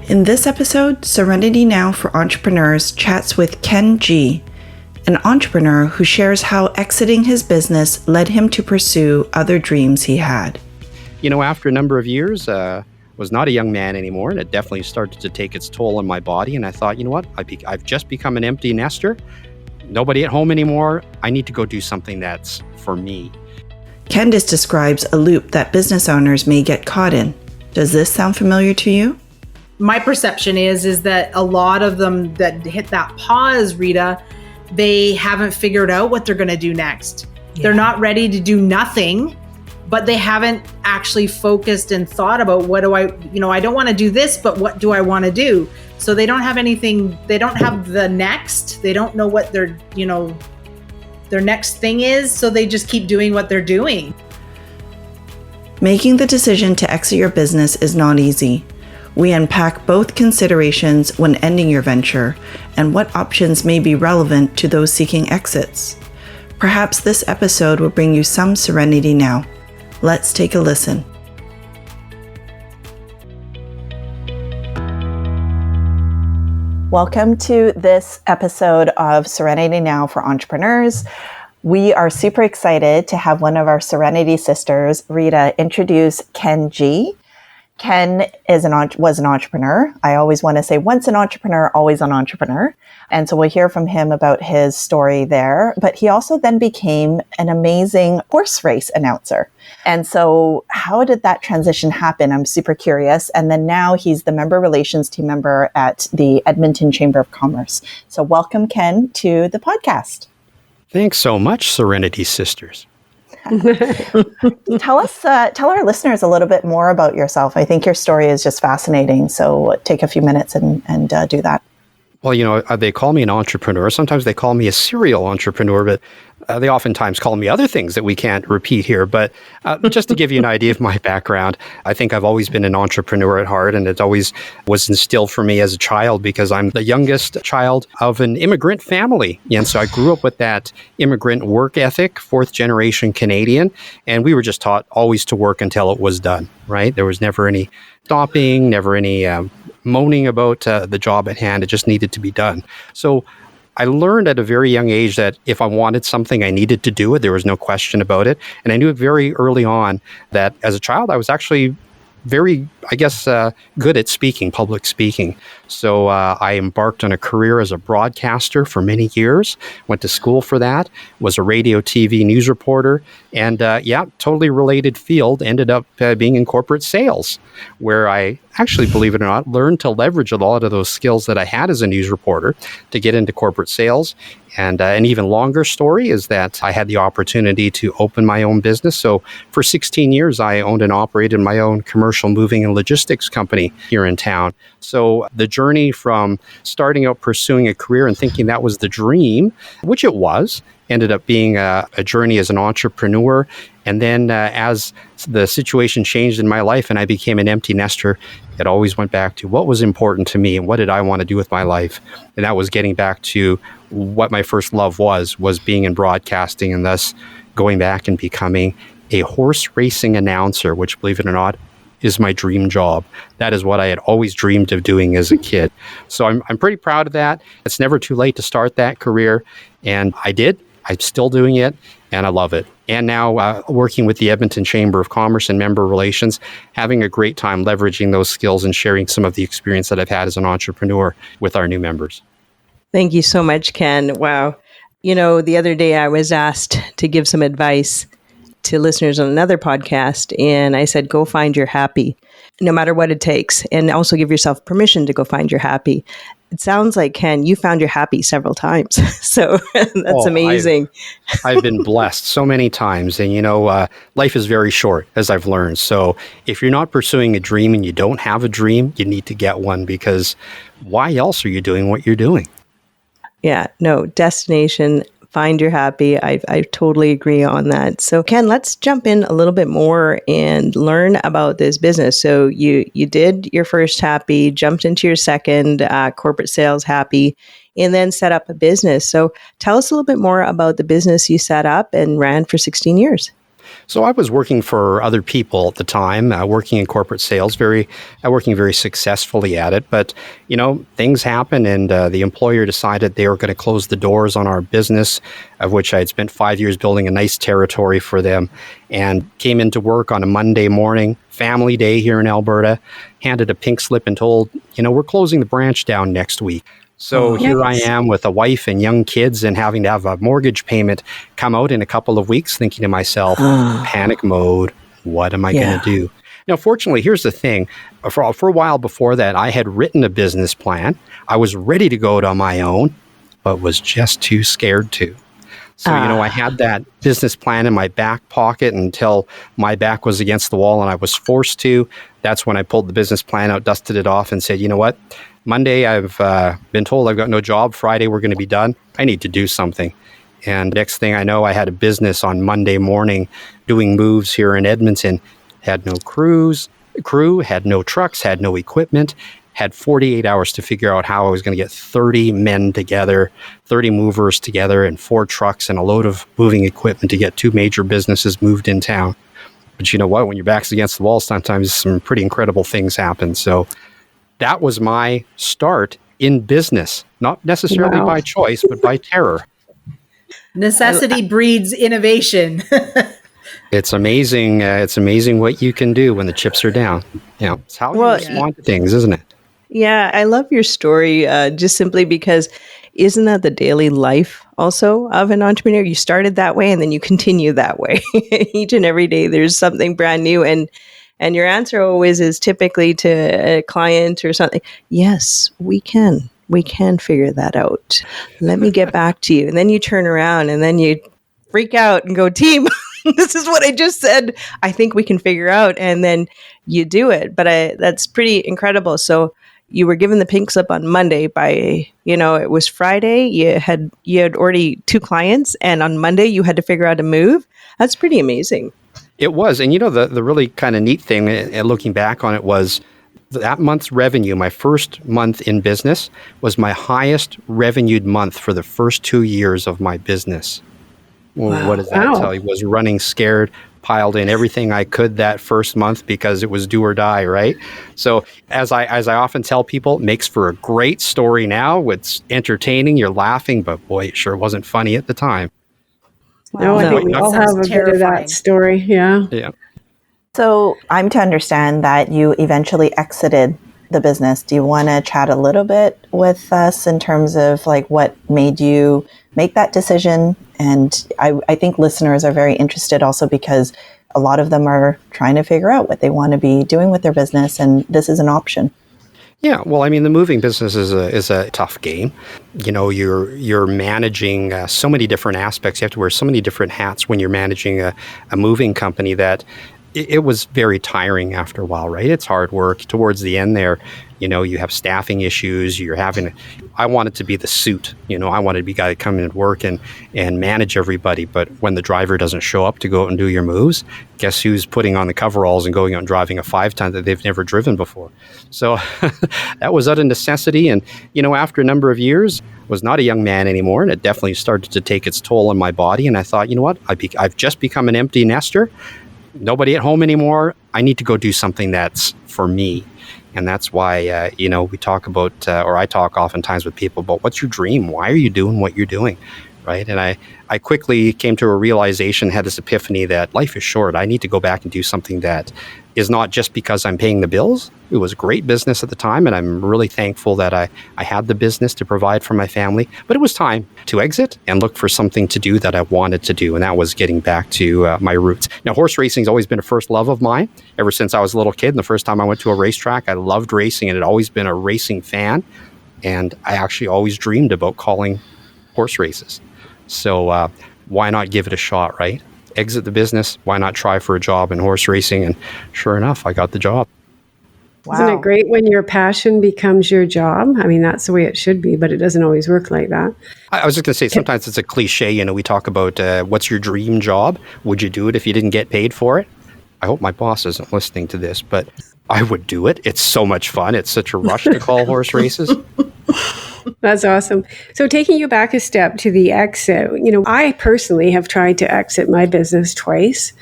In this episode, Serenity Now for Entrepreneurs chats with Ken G., an entrepreneur who shares how exiting his business led him to pursue other dreams he had. You know, after a number of years, was not a young man anymore, and it definitely started to take its toll on my body. And I thought, you know what? I've just become an empty nester. Nobody at home anymore. I need to go do something that's for me. Candice describes a loop that business owners may get caught in. Does this sound familiar to you? My perception is that a lot of them that hit that pause, Rita, they haven't figured out what they're going to do next. Yeah. They're not ready to do nothing, but they haven't actually focused and thought about I don't want to do this, but what do I want to do? So they don't have anything, they don't have the next, they don't know what their next thing is. So they just keep doing what they're doing. Making the decision to exit your business is not easy. We unpack both considerations when ending your venture and what options may be relevant to those seeking exits. Perhaps this episode will bring you some serenity now. Let's take a listen. Welcome to this episode of Serenity Now for Entrepreneurs. We are super excited to have one of our Serenity sisters, Rita, introduce Ken G. Ken was an entrepreneur. I always want to say once an entrepreneur, always an entrepreneur. And so we'll hear from him about his story there. But he also then became an amazing horse race announcer. And so how did that transition happen? I'm super curious. And then now he's the member relations team member at the Edmonton Chamber of Commerce. So welcome, Ken, to the podcast. Thanks so much, Serenity Sisters. Tell our listeners a little bit more about yourself. I think your story is just fascinating. So take a few minutes and do that. Well, you know, they call me an entrepreneur. Sometimes they call me a serial entrepreneur, but they oftentimes call me other things that we can't repeat here. But just to give you an idea of my background, I think I've always been an entrepreneur at heart, and it always was instilled for me as a child because I'm the youngest child of an immigrant family. And so I grew up with that immigrant work ethic, fourth generation Canadian, and we were just taught always to work until it was done, right? There was never any stopping, never any moaning about the job at hand. It just needed to be done. So I learned at a very young age that if I wanted something, I needed to do it. There was no question about it. And I knew it very early on that as a child, I was actually very, good at public speaking. So I embarked on a career as a broadcaster for many years, went to school for that, was a radio, TV news reporter, and totally related field, ended up being in corporate sales, where I actually, believe it or not, learned to leverage a lot of those skills that I had as a news reporter to get into corporate sales. And an even longer story is that I had the opportunity to open my own business. So for 16 years, I owned and operated my own commercial moving and logistics company here in town. So the journey from starting out pursuing a career and thinking that was the dream, which it was, ended up being a journey as an entrepreneur. And then as the situation changed in my life and I became an empty nester, it always went back to what was important to me and what did I want to do with my life. And that was getting back to what my first love was being in broadcasting, and thus going back and becoming a horse racing announcer, which, believe it or not, is my dream job. That is what I had always dreamed of doing as a kid. So I'm pretty proud of that. It's never too late to start that career. And I did. I'm still doing it, and I love it. And now working with the Edmonton Chamber of Commerce and member relations, having a great time leveraging those skills and sharing some of the experience that I've had as an entrepreneur with our new members. Thank you so much, Ken. Wow. You know, the other day I was asked to give some advice to listeners on another podcast, and I said, go find your happy, no matter what it takes, and also give yourself permission to go find your happy. It sounds like, Ken, you found your happy several times. So that's amazing. I've been blessed so many times. And, life is very short, as I've learned. So if you're not pursuing a dream and you don't have a dream, you need to get one, because why else are you doing what you're doing? Yeah, no, destination, find your happy. I totally agree on that. So Ken, let's jump in a little bit more and learn about this business. So you did your first happy, jumped into your second corporate sales happy, and then set up a business. So tell us a little bit more about the business you set up and ran for 16 years. So I was working for other people at the time, working in corporate sales, working very successfully at it. But, things happen, and the employer decided they were going to close the doors on our business, of which I had spent 5 years building a nice territory for them, and came into work on a Monday morning, family day here in Alberta, handed a pink slip and told, we're closing the branch down next week. So here I am with a wife and young kids and having to have a mortgage payment come out in a couple of weeks, thinking to myself, panic mode, what am I going to do? Now, fortunately, here's the thing. For a while before that, I had written a business plan. I was ready to go it on my own, but was just too scared to. So, I had that business plan in my back pocket until my back was against the wall and I was forced to. That's when I pulled the business plan out, dusted it off, and said, you know what? Monday, I've been told I've got no job. Friday, we're going to be done. I need to do something. And next thing I know, I had a business on Monday morning doing moves here in Edmonton. Had no crew, had no trucks, had no equipment, had 48 hours to figure out how I was going to get 30 men together, 30 movers together, and 4 trucks and a load of moving equipment to get 2 major businesses moved in town. But you know what? When your back's against the wall, sometimes some pretty incredible things happen. So that was my start in business, not necessarily by choice, but by terror. Necessity breeds innovation. It's amazing. It's amazing what you can do when the chips are down. It's how you respond to things, isn't it? Yeah, I love your story just simply because isn't that the daily life also of an entrepreneur? You started that way and then you continue that way. Each and every day there's something brand new. And your answer always is typically to a client or something, yes, we can figure that out. Let me get back to you. And then you turn around and then you freak out and go, team, this is what I just said. I think we can figure out. And then you do it. But that's pretty incredible. So you were given the pink slip on Monday by, it was Friday. You had already 2 clients. And on Monday, you had to figure out a move. That's pretty amazing. It was. And the really kind of neat thing, looking back on it, was that month's revenue, my first month in business, was my highest revenued month for the first 2 years of my business. Well, wow. What does that tell you? Was running scared, piled in everything I could that first month because it was do or die, right? So as I often tell people, it makes for a great story now. It's entertaining, you're laughing, but boy, it sure wasn't funny at the time. No, I think we all have a bit of that story. Yeah. So I'm to understand that you eventually exited the business. Do you want to chat a little bit with us in terms of what made you make that decision? And I think listeners are very interested also because a lot of them are trying to figure out what they want to be doing with their business, and this is an option. Yeah, well, I mean, the moving business is a tough game. You're managing so many different aspects. You have to wear so many different hats when you're managing a moving company that it was very tiring after a while, right? It's hard work. Towards the end there, you have staffing issues. I wanted to be the suit. I wanted to be the guy to come in and work and manage everybody. But when the driver doesn't show up to go out and do your moves, guess who's putting on the coveralls and going out and driving a 5-ton that they've never driven before? So that was out of necessity. And, after a number of years, was not a young man anymore. And it definitely started to take its toll on my body. And I thought, you know what? I've just become an empty nester. Nobody at home anymore. I need to go do something that's for me. And that's why, we talk about, or I talk oftentimes with people about what's your dream? Why are you doing what you're doing? Right. And I quickly came to a realization, had this epiphany that life is short. I need to go back and do something that is not just because I'm paying the bills. It was great business at the time, and I'm really thankful that I had the business to provide for my family. But it was time to exit and look for something to do that I wanted to do, and that was getting back to my roots. Now, horse racing has always been a first love of mine ever since I was a little kid. And the first time I went to a racetrack, I loved racing and had always been a racing fan. And I actually always dreamed about calling horse races. So why not give it a shot, right? Exit the business. Why not try for a job in horse racing? And sure enough, I got the job. Wow. Isn't it great when your passion becomes your job? I mean, that's the way it should be, but it doesn't always work like that. I was just going to say, sometimes it's a cliche. We talk about what's your dream job? Would you do it if you didn't get paid for it? I hope my boss isn't listening to this, but I would do it. It's so much fun. It's such a rush to call horse races. That's awesome. So taking you back a step to the exit, I personally have tried to exit my business twice.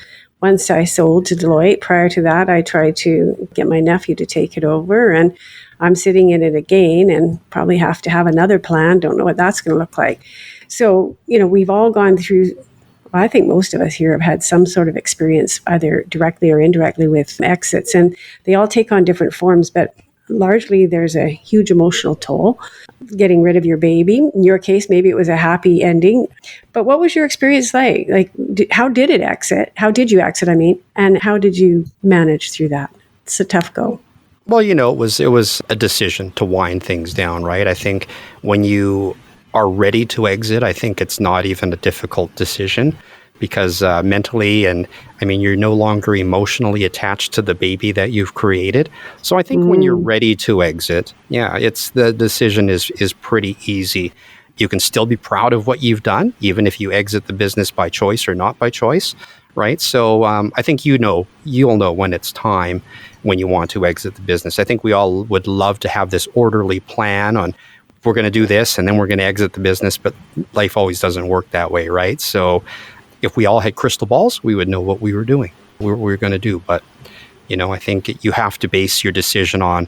once I sold to Deloitte. Prior to that, I tried to get my nephew to take it over, and I'm sitting in it again and probably have to have another plan. Don't know what that's going to look like. So, we've all gone through, I think most of us here have had some sort of experience, either directly or indirectly, with exits, and they all take on different forms, but largely there's a huge emotional toll. Getting rid of your baby. In your case, maybe it was a happy ending. But what was your experience like? How did it exit? How did you exit, and how did you manage through that? It's a tough go. Well, it was a decision to wind things down, right? I think when you are ready to exit, I think it's not even a difficult decision because mentally and you're no longer emotionally attached to the baby that you've created. So I think when you're ready to exit, it's the decision is pretty easy. You can still be proud of what you've done, even if you exit the business by choice or not by choice, right? So I think you'll know when it's time when you want to exit the business. I think we all would love to have this orderly plan on we're going to do this and then we're going to exit the business, but life always doesn't work that way, right? So if we all had crystal balls, we would know what we were doing, what we were going to do. But, I think you have to base your decision on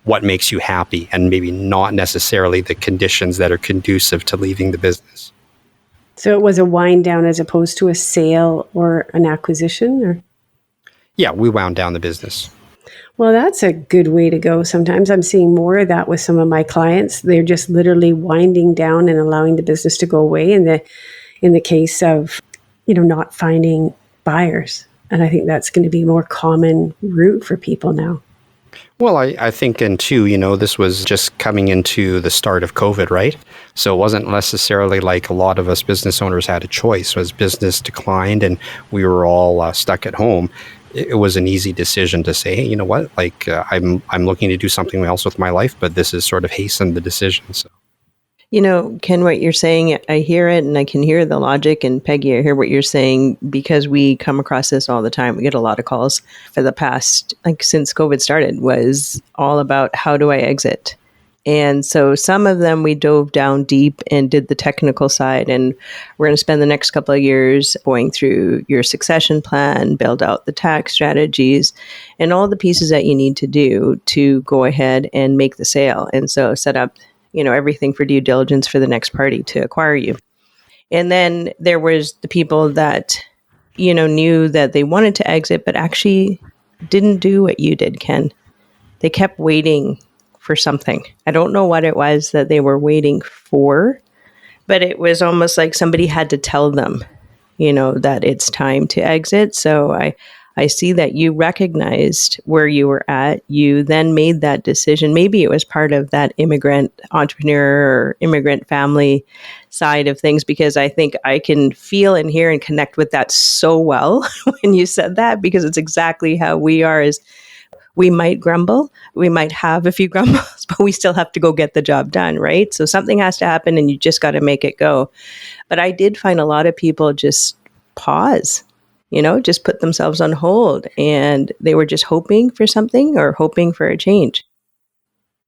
what makes you happy and maybe not necessarily the conditions that are conducive to leaving the business. So it was a wind down as opposed to a sale or an acquisition? Or? Yeah, we wound down the business. Well, that's a good way to go. Sometimes I'm seeing more of that with some of my clients. They're just literally winding down and allowing the business to go away in the case of, not finding buyers. And I think that's going to be a more common route for people now. Well, I think, and too, this was just coming into the start of COVID, right? So it wasn't necessarily like a lot of us business owners had a choice. As business declined and we were all stuck at home, it was an easy decision to say, hey, you know what? I'm looking to do something else with my life, but this has sort of hastened the decision. So. Ken, what you're saying, I hear it and I can hear the logic. And Peggy, I hear what you're saying because we come across this all the time. We get a lot of calls for the past, since COVID started, was all about how do I exit? And so some of them we dove down deep and did the technical side. And we're going to spend the next couple of years going through your succession plan, build out the tax strategies, and all the pieces that you need to do to go ahead and make the sale. And so set up everything for due diligence for the next party to acquire you. And then there was the people that, knew that they wanted to exit, but actually didn't do what you did, Ken. They kept waiting for something. I don't know what it was that they were waiting for, but it was almost like somebody had to tell them, that it's time to exit. So I see that you recognized where you were at. You then made that decision. Maybe it was part of that immigrant entrepreneur or immigrant family side of things, because I think I can feel and hear and connect with that so well when you said that, because it's exactly how we are. Is we might grumble, we might have a few grumbles, but we still have to go get the job done, right? So something has to happen and you just got to make it go. But I did find a lot of people just pause, just put themselves on hold, and they were just hoping for something or hoping for a change.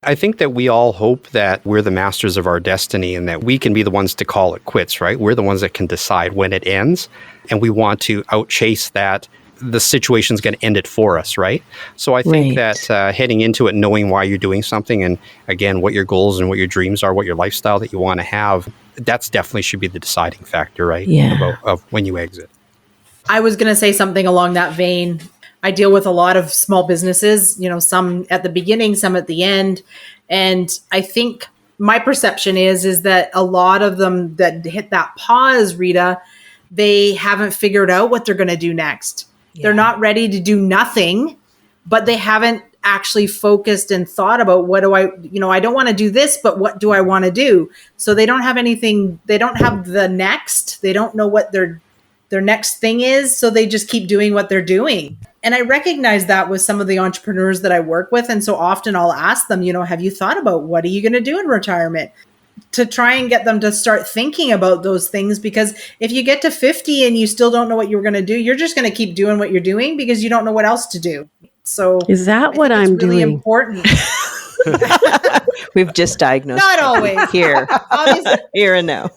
I think that we all hope that we're the masters of our destiny and that we can be the ones to call it quits, right? We're the ones that can decide when it ends, and we want to outchase that. The situation's going to end it for us, right? So I think that heading into it, knowing why you're doing something, and again, what your goals and what your dreams are, what your lifestyle that you want to have, that's definitely should be the deciding factor, right? Yeah. Of when you exit. I was going to say something along that vein. I deal with a lot of small businesses, some at the beginning, some at the end. And I think my perception is that a lot of them that hit that pause, Rita, they haven't figured out what they're going to do next. Yeah. They're not ready to do nothing, but they haven't actually focused and thought about what do I don't want to do this, but what do I want to do? So they don't have anything. They don't have the next. They don't know what their next thing is. So they just keep doing what they're doing. And I recognize that with some of the entrepreneurs that I work with. And so often I'll ask them, have you thought about what are you going to do in retirement? To try and get them to start thinking about those things. Because if you get to 50 and you still don't know what you're going to do, you're just going to keep doing what you're doing because you don't know what else to do. So is that what I'm really doing? Important. We've just diagnosed. Not always. Here. Obviously, Here and now.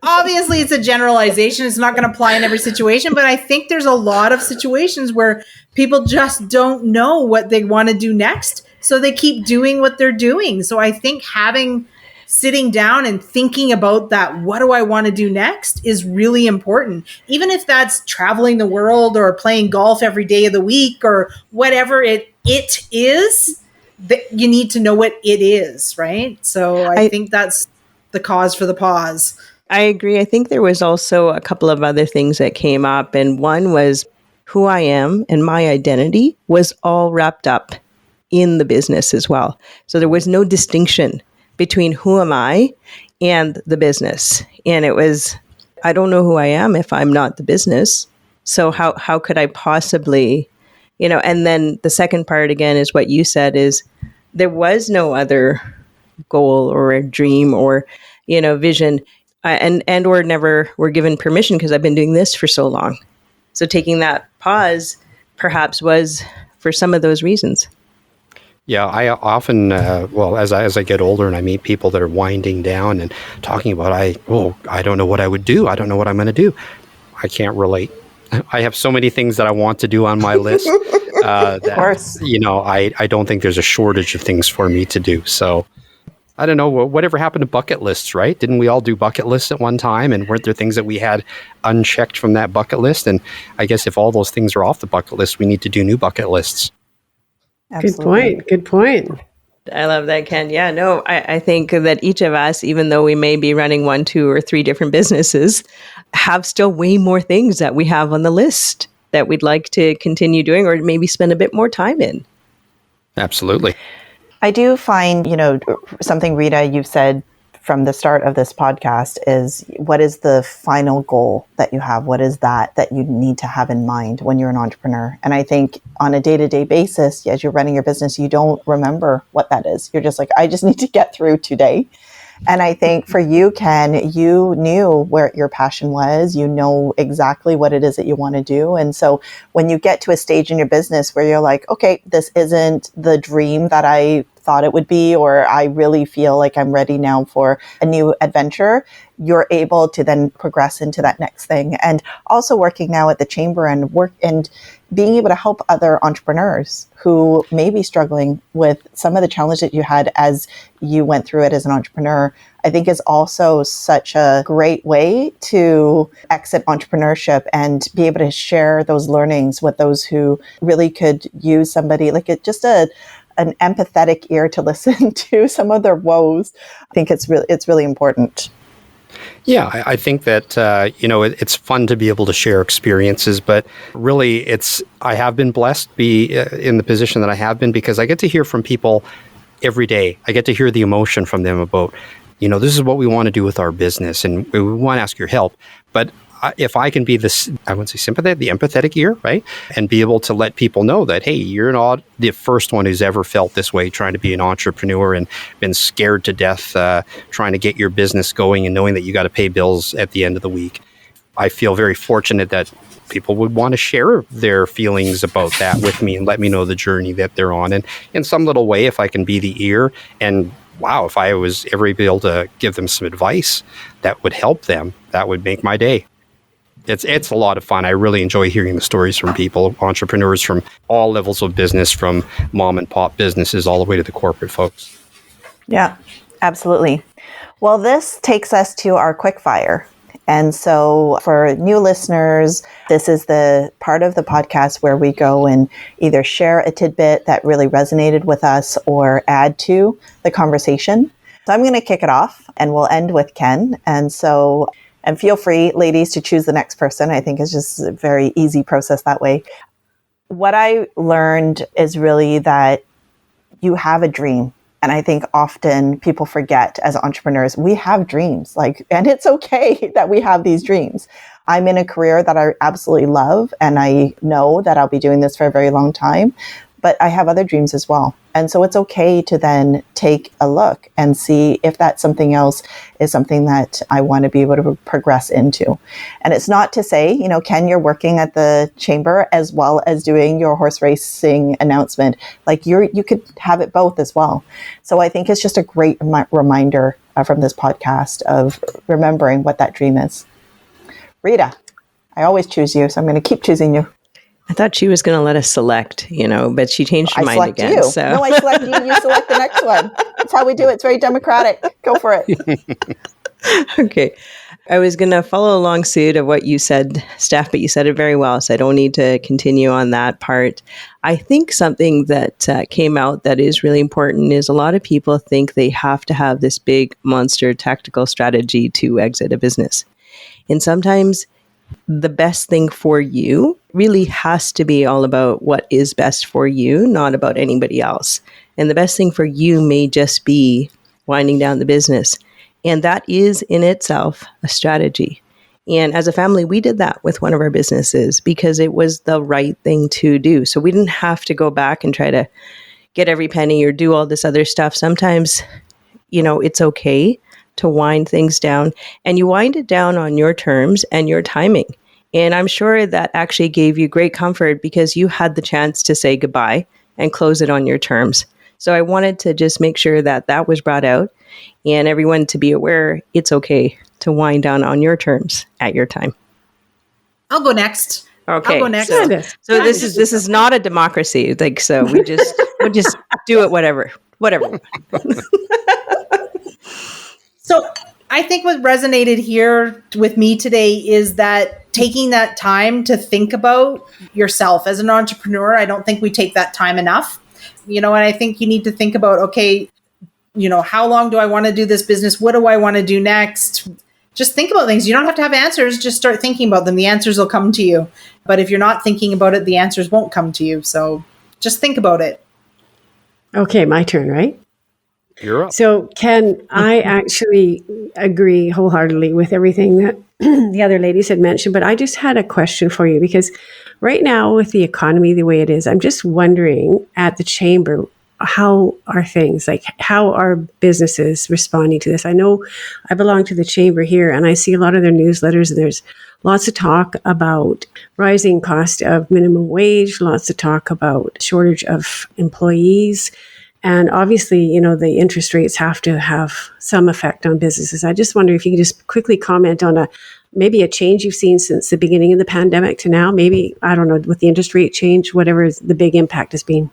obviously, it's a generalization. It's not going to apply in every situation, but I think there's a lot of situations where people just don't know what they want to do next. So they keep doing what they're doing. So I think sitting down and thinking about that, what do I want to do next, is really important. Even if that's traveling the world or playing golf every day of the week or whatever it is, that you need to know what it is, right? So I think that's the cause for the pause. I agree. I think there was also a couple of other things that came up, and one was who I am and my identity was all wrapped up in the business as well. So there was no distinction between who am I and the business. And it was, I don't know who I am if I'm not the business. So how could I possibly, and then the second part again is what you said, is there was no other goal or a dream or, vision, and or never were given permission because I've been doing this for so long. So taking that pause perhaps was for some of those reasons. Yeah, I often, as I get older and I meet people that are winding down and talking about, I don't know what I would do. I don't know what I'm going to do. I can't relate. I have so many things that I want to do on my list. Of course. I don't think there's a shortage of things for me to do. So I don't know, whatever happened to bucket lists, right? Didn't we all do bucket lists at one time? And weren't there things that we had unchecked from that bucket list? And I guess if all those things are off the bucket list, we need to do new bucket lists. Absolutely. Good point. I love that, Ken. Yeah, no, I think that each of us, even though we may be running 1, 2, or 3 different businesses, have still way more things that we have on the list that we'd like to continue doing or maybe spend a bit more time in. Absolutely. I do find, something, Rita, you've said from the start of this podcast is, what is the final goal that you have? What is that you need to have in mind when you're an entrepreneur? And I think on a day-to-day basis, as you're running your business, you don't remember what that is. You're just like, I just need to get through today. And I think for you, Ken, you knew where your passion was. You know exactly what it is that you want to do. And so when you get to a stage in your business where you're like, okay, this isn't the dream that I thought it would be, or I really feel like I'm ready now for a new adventure, you're able to then progress into that next thing. And also working now at the Chamber and being able to help other entrepreneurs who may be struggling with some of the challenges that you had as you went through it as an entrepreneur, I think is also such a great way to exit entrepreneurship and be able to share those learnings with those who really could use somebody like an empathetic ear to listen to some of their woes. I think it's really important. Yeah, I think that, it's fun to be able to share experiences, but really I have been blessed to be in the position that I have been because I get to hear from people every day. I get to hear the emotion from them about, this is what we want to do with our business and we want to ask your help. But if I can be this, I wouldn't say sympathetic, the empathetic ear, right? And be able to let people know that, hey, you're not the first one who's ever felt this way trying to be an entrepreneur and been scared to death trying to get your business going and knowing that you got to pay bills at the end of the week. I feel very fortunate that people would want to share their feelings about that with me and let me know the journey that they're on. And in some little way, if I can be the ear and wow, if I was ever able to give them some advice that would help them, that would make my day. It's a lot of fun. I really enjoy hearing the stories from people, entrepreneurs from all levels of business, from mom and pop businesses all the way to the corporate folks. Yeah, absolutely. Well, this takes us to our quick fire. And so for new listeners, this is the part of the podcast where we go and either share a tidbit that really resonated with us or add to the conversation. So I'm going to kick it off and we'll end with Ken. And feel free, ladies, to choose the next person. I think it's just a very easy process that way. What I learned is really that you have a dream. And I think often people forget as entrepreneurs, we have dreams, and it's okay that we have these dreams. I'm in a career that I absolutely love, and I know that I'll be doing this for a very long time. but I have other dreams as well. And so it's okay to then take a look and see if that something else is something that I want to be able to progress into. And it's not to say, Ken, you're working at the chamber as well as doing your horse racing announcement. Like you could have it both as well. So I think it's just a great reminder from this podcast of remembering what that dream is. Rita, I always choose you, so I'm going to keep choosing you. I thought she was going to let us select, but she changed her mind again. You. So. No, I select you. You select the next one. That's how we do it. It's very democratic. Go for it. Okay. I was going to follow along suit of what you said, Steph, but you said it very well, so I don't need to continue on that part. I think something that came out that is really important is a lot of people think they have to have this big monster tactical strategy to exit a business. And sometimes the best thing for you really has to be all about what is best for you, not about anybody else. And the best thing for you may just be winding down the business. And that is in itself a strategy. And as a family, we did that with one of our businesses because it was the right thing to do. So we didn't have to go back and try to get every penny or do all this other stuff. Sometimes, it's okay to wind things down, and you wind it down on your terms and your timing. And I'm sure that actually gave you great comfort because you had the chance to say goodbye and close it on your terms. So I wanted to just make sure that that was brought out and everyone to be aware it's okay to wind down on your terms at your time. I'll go next. Okay. I'll go next. So this is not a democracy. So we'll just do it whatever. So I think what resonated here with me today is that taking that time to think about yourself as an entrepreneur. I don't think we take that time enough. And I think you need to think about, okay, how long do I want to do this business? What do I want to do next? Just think about things. You don't have to have answers. Just start thinking about them. The answers will come to you. But if you're not thinking about it, the answers won't come to you. So just think about it. Okay, my turn, right? You're up. So, Ken, I actually agree wholeheartedly with everything that the other ladies had mentioned, but I just had a question for you because right now with the economy the way it is, I'm just wondering at the chamber, how are things? Like, how are businesses responding to this? I know I belong to the chamber here and I see a lot of their newsletters and there's lots of talk about rising cost of minimum wage, lots of talk about shortage of employees. And obviously, the interest rates have to have some effect on businesses. I just wonder if you could just quickly comment on maybe a change you've seen since the beginning of the pandemic to now. Maybe, I don't know, with the interest rate change, whatever the big impact has been.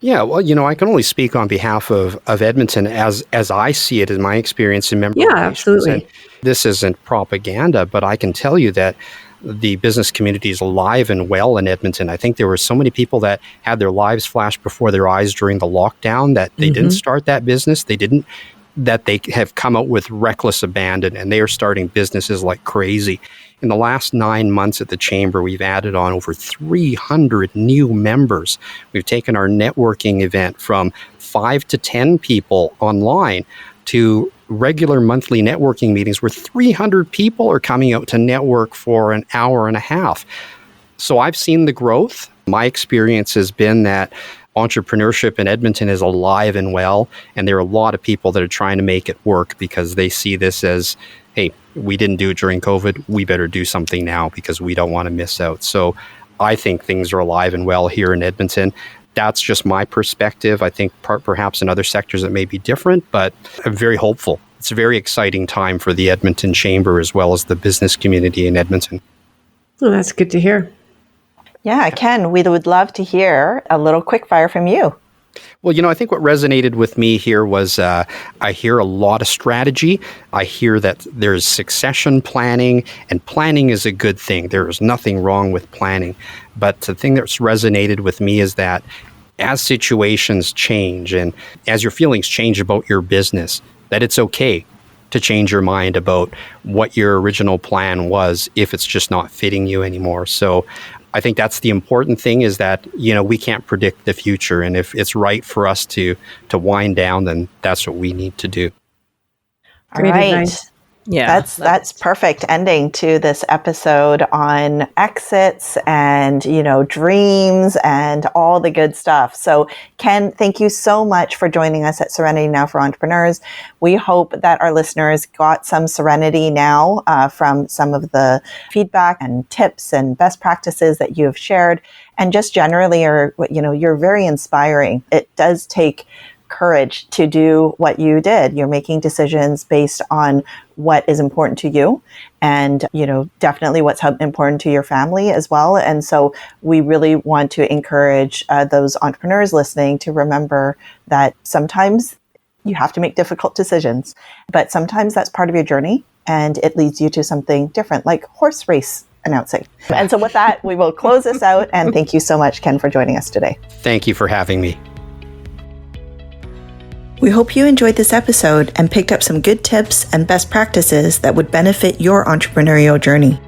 Yeah, well, I can only speak on behalf of Edmonton as I see it in my experience in member relations. Yeah, absolutely. And this isn't propaganda, but I can tell you that the business community is alive and well in Edmonton. I think there were so many people that had their lives flash before their eyes during the lockdown that they didn't start that business. That they have come out with reckless abandon and they are starting businesses like crazy. In the last 9 months at the Chamber, we've added on over 300 new members. We've taken our networking event from 5 to 10 people online to regular monthly networking meetings where 300 people are coming out to network for an hour and a half. So I've seen the growth. My experience has been that entrepreneurship in Edmonton is alive and well, and there are a lot of people that are trying to make it work because they see this as, hey, we didn't do it during COVID, we better do something now because we don't want to miss out. So I think things are alive and well here in Edmonton. That's just my perspective. I think perhaps in other sectors it may be different, but I'm very hopeful. It's a very exciting time for the Edmonton Chamber as well as the business community in Edmonton. Well, that's good to hear. Yeah, Ken, we would love to hear a little quick fire from you. Well, I think what resonated with me here was I hear a lot of strategy. I hear that there's succession planning, and planning is a good thing. There is nothing wrong with planning. But the thing that's resonated with me is that as situations change and as your feelings change about your business, that it's okay to change your mind about what your original plan was if it's just not fitting you anymore. So I think that's the important thing is that, we can't predict the future. And if it's right for us to wind down, then that's what we need to do. All right. Yeah. That's perfect ending to this episode on exits and, dreams and all the good stuff. So Ken, thank you so much for joining us at Serenity Now for Entrepreneurs. We hope that our listeners got some serenity now from some of the feedback and tips and best practices that you have shared. And just generally, you're very inspiring. It does take courage to do what you did. You're making decisions based on what is important to you and, definitely what's important to your family as well. And so we really want to encourage those entrepreneurs listening to remember that sometimes you have to make difficult decisions, but sometimes that's part of your journey and it leads you to something different, like horse race announcing. And so with that, we will close this out. And thank you so much, Ken, for joining us today. Thank you for having me. We hope you enjoyed this episode and picked up some good tips and best practices that would benefit your entrepreneurial journey.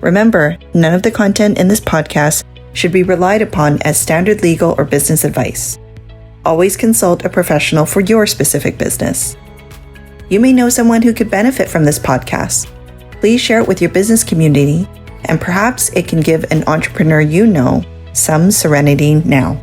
Remember, none of the content in this podcast should be relied upon as standard legal or business advice. Always consult a professional for your specific business. You may know someone who could benefit from this podcast. Please share it with your business community, and perhaps it can give an entrepreneur you know some serenity now.